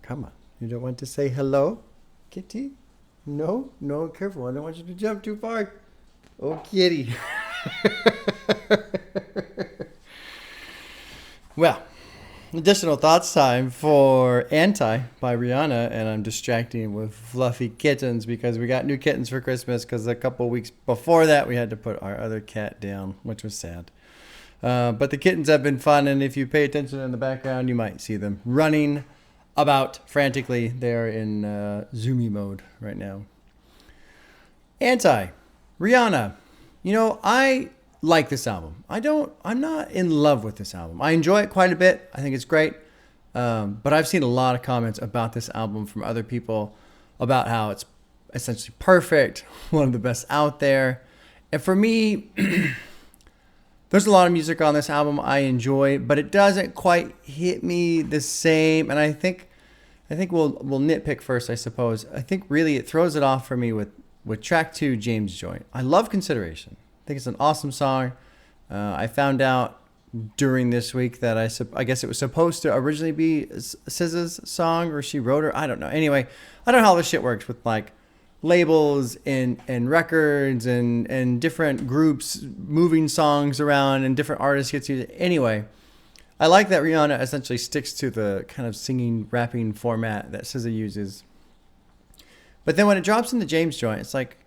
Come on. You don't want to say hello, kitty? No? No, careful. I don't want you to jump too far. Oh, kitty. Well, additional thoughts time for Anti by Rihanna, and I'm distracting with fluffy kittens because we got new kittens for Christmas because a couple weeks before that we had to put our other cat down, which was sad. But the kittens have been fun, and if you pay attention in the background, you might see them running about frantically. They're in zoomy mode right now. Anti, Rihanna. You know, I like this album. I'm not in love with this album. I enjoy it quite a bit. I think it's great. But I've seen a lot of comments about this album from other people about how it's essentially perfect, one of the best out there. And for me, there's a lot of music on this album I enjoy, but it doesn't quite hit me the same. And I think we'll nitpick first, I suppose. I think really it throws it off for me with track 2, James Joint. I love Consideration. I think it's an awesome song. I found out during this week that I guess it was supposed to originally be SZA's song, or she wrote her. I don't know. Anyway, I don't know how this shit works with like labels and records and different groups moving songs around and different artists get to use it. Anyway, I like that Rihanna essentially sticks to the kind of singing, rapping format that SZA uses. But then when it drops in the James Joint, it's like,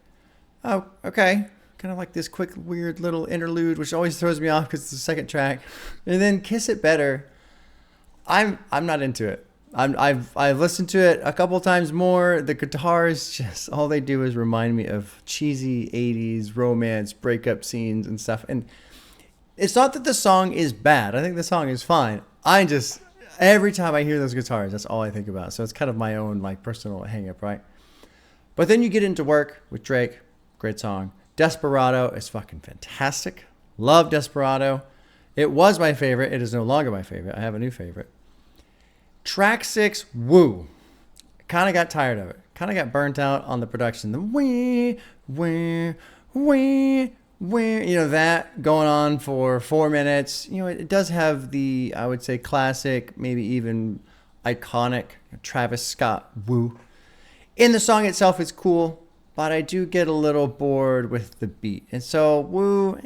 oh, okay. Kind of like this quick, weird little interlude, which always throws me off because it's the second track. And then Kiss It Better, I'm not into it. I've listened to it a couple times more. The guitars, just all they do is remind me of cheesy 80s romance breakup scenes and stuff. And it's not that the song is bad. I think the song is fine. Every time I hear those guitars, that's all I think about. So it's kind of my own like personal hang up, right? But then you get into Work with Drake. Great song. Desperado is fucking fantastic. Love Desperado. It was my favorite. It is no longer my favorite. I have a new favorite. Track 6, Woo. Kind of got tired of it. Kind of got burnt out on the production. The wah, you know, that going on for 4 minutes. You know, it does have the, I would say, classic, maybe even iconic Travis Scott Woo. In the song itself, it's cool. But I do get a little bored with the beat. And so, Woo,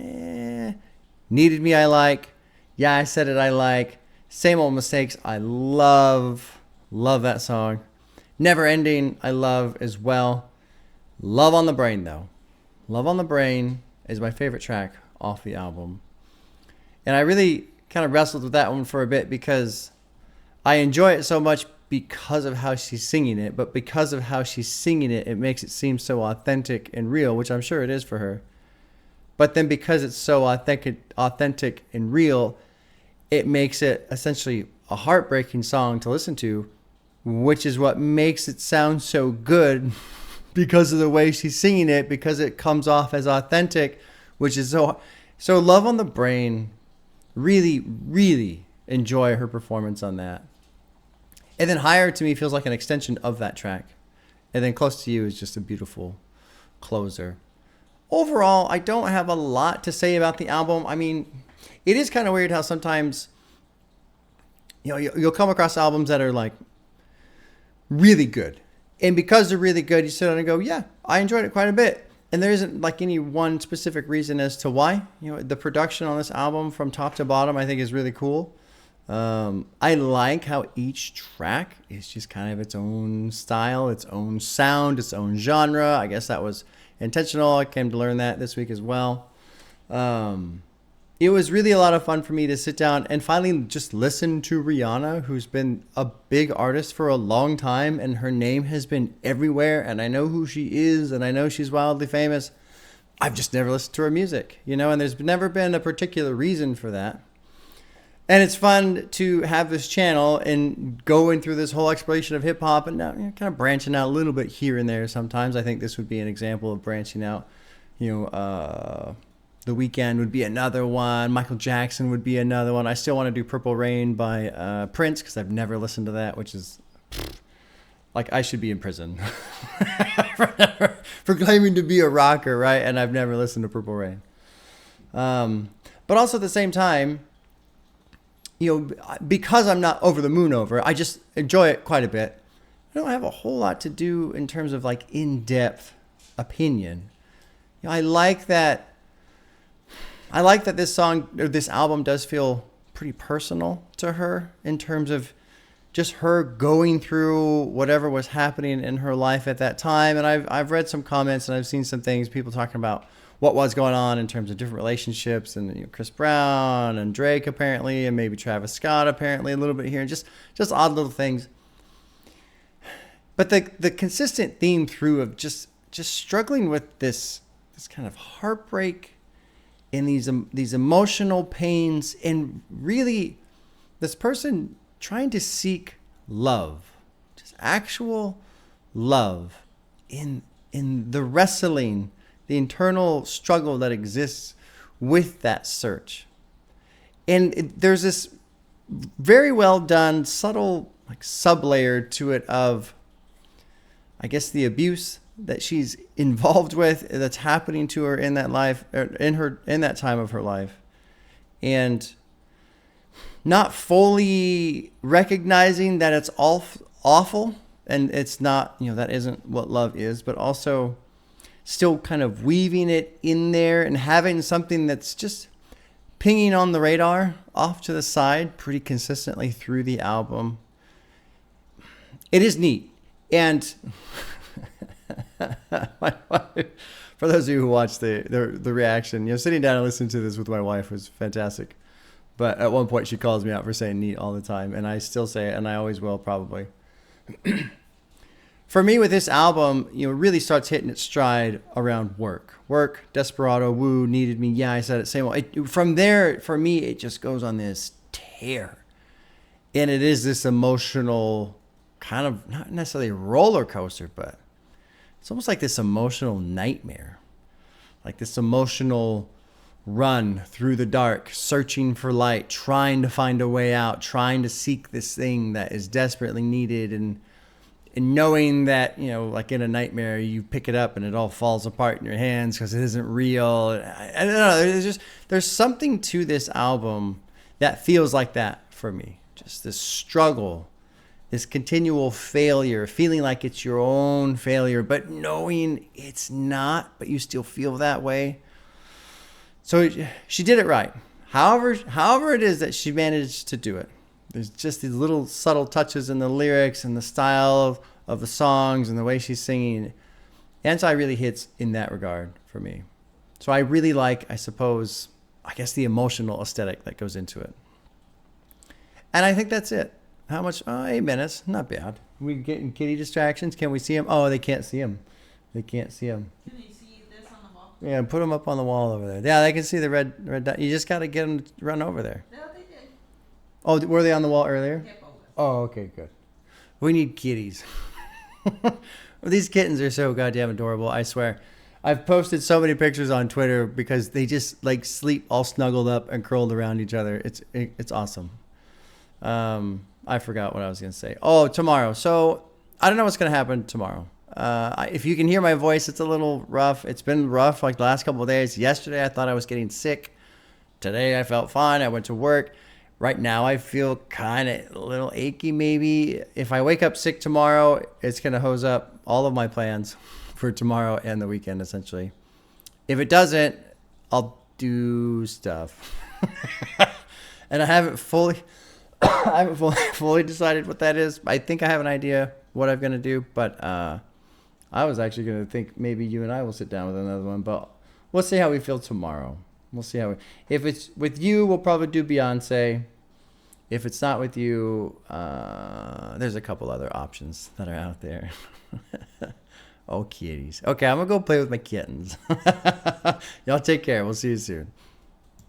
Needed Me, I like. Yeah, I Said It, I like. Same Old Mistakes, I love. Love that song. Never Ending, I love as well. Love on the Brain, though. Love on the Brain is my favorite track off the album. And I really kind of wrestled with that one for a bit because I enjoy it so much because of how she's singing it, but because of how she's singing it, it makes it seem so authentic and real, which I'm sure it is for her. But then because it's so authentic and real, it makes it essentially a heartbreaking song to listen to, which is what makes it sound so good because of the way she's singing it, because it comes off as authentic, which is so Love on the Brain, really, really enjoy her performance on that. And then Higher to me feels like an extension of that track. And then Close to You is just a beautiful closer. Overall, I don't have a lot to say about the album. I mean, it is kind of weird how sometimes, you know, you'll come across albums that are like really good. And because they're really good, you sit down and go, yeah, I enjoyed it quite a bit. And there isn't like any one specific reason as to why. You know, the production on this album from top to bottom, I think is really cool. I like how each track is just kind of its own style, its own sound, its own genre. I guess that was intentional. I came to learn that this week as well. It was really a lot of fun for me to sit down and finally just listen to Rihanna, who's been a big artist for a long time, and her name has been everywhere, and I know who she is, and I know she's wildly famous. I've just never listened to her music, you know, and there's never been a particular reason for that. And it's fun to have this channel and going through this whole exploration of hip hop and now, you know, kind of branching out a little bit here and there sometimes. I think this would be an example of branching out. You know, The Weeknd would be another one. Michael Jackson would be another one. I still want to do Purple Rain by Prince because I've never listened to that, which is like I should be in prison for claiming to be a rocker, right? And I've never listened to Purple Rain. But also at the same time, you know, because I'm not over the moon over, I just enjoy it quite a bit. I don't have a whole lot to do in terms of like in-depth opinion. You know, I like that this song or this album does feel pretty personal to her in terms of just her going through whatever was happening in her life at that time. And I've read some comments and I've seen some things, people talking about what was going on in terms of different relationships, and you know, Chris Brown and Drake apparently, and maybe Travis Scott apparently a little bit here, and just odd little things. But the consistent theme through of just struggling with this kind of heartbreak and these emotional pains, and really this person trying to seek love, just actual love in the wrestling, the internal struggle that exists with that search. And there's this very well done, subtle like sub-layer to it of, I guess, the abuse that she's involved with that's happening to her in that life, or in that time of her life, and not fully recognizing that it's all awful and it's not, you know, that isn't what love is, but also still kind of weaving it in there and having something that's just pinging on the radar off to the side pretty consistently through the album. It is neat. And my wife, for those of you who watched the reaction, you know, sitting down and listening to this with my wife was fantastic. But at one point she calls me out for saying neat all the time, and I still say it, and I always will probably. For me, with this album, you know, it really starts hitting its stride around work. Work, Desperado, Woo, Needed Me. Yeah, I said it. Same way. From there, for me, it just goes on this tear. And it is this emotional kind of, not necessarily roller coaster, but it's almost like this emotional nightmare. Like this emotional run through the dark, searching for light, trying to find a way out, trying to seek this thing that is desperately needed, and knowing that, you know, like in a nightmare, you pick it up and it all falls apart in your hands because it isn't real. I don't know. There's something to this album that feels like that for me. Just this struggle, this continual failure, feeling like it's your own failure, but knowing it's not, but you still feel that way. So she did it right. However it is that she managed to do it. There's just these little subtle touches in the lyrics and the style of the songs and the way she's singing. Anti really hits in that regard for me. So I really like, I guess the emotional aesthetic that goes into it. And I think that's it. How much? 8 minutes. Not bad. We getting kitty distractions. Can we see them? Oh, they can't see them. They can't see them. Can they see this on the wall? Yeah, put them up on the wall over there. Yeah, they can see the red dot. You just got to get them to run over there. No, they did. Oh, were they on the wall earlier? Yeah, both. Oh, okay, good. We need kitties. These kittens are so goddamn adorable, I swear. I've posted so many pictures on Twitter because they just like sleep all snuggled up and curled around each other. It's awesome. I forgot what I was going to say. Oh, tomorrow. So I don't know what's going to happen tomorrow. If you can hear my voice, it's a little rough. It's been rough like the last couple of days. Yesterday, I thought I was getting sick. Today, I felt fine. I went to work. Right now, I feel kind of a little achy maybe. If I wake up sick tomorrow, it's going to hose up all of my plans for tomorrow and the weekend, essentially. If it doesn't, I'll do stuff. And I haven't fully decided what that is. I think I have an idea what I'm going to do, but I was actually going to think maybe you and I will sit down with another one, but we'll see how we feel tomorrow. We'll see if it's with you, we'll probably do Beyonce. If it's not with you, there's a couple other options that are out there. Oh, kitties. Okay, I'm going to go play with my kittens. Y'all take care. We'll see you soon.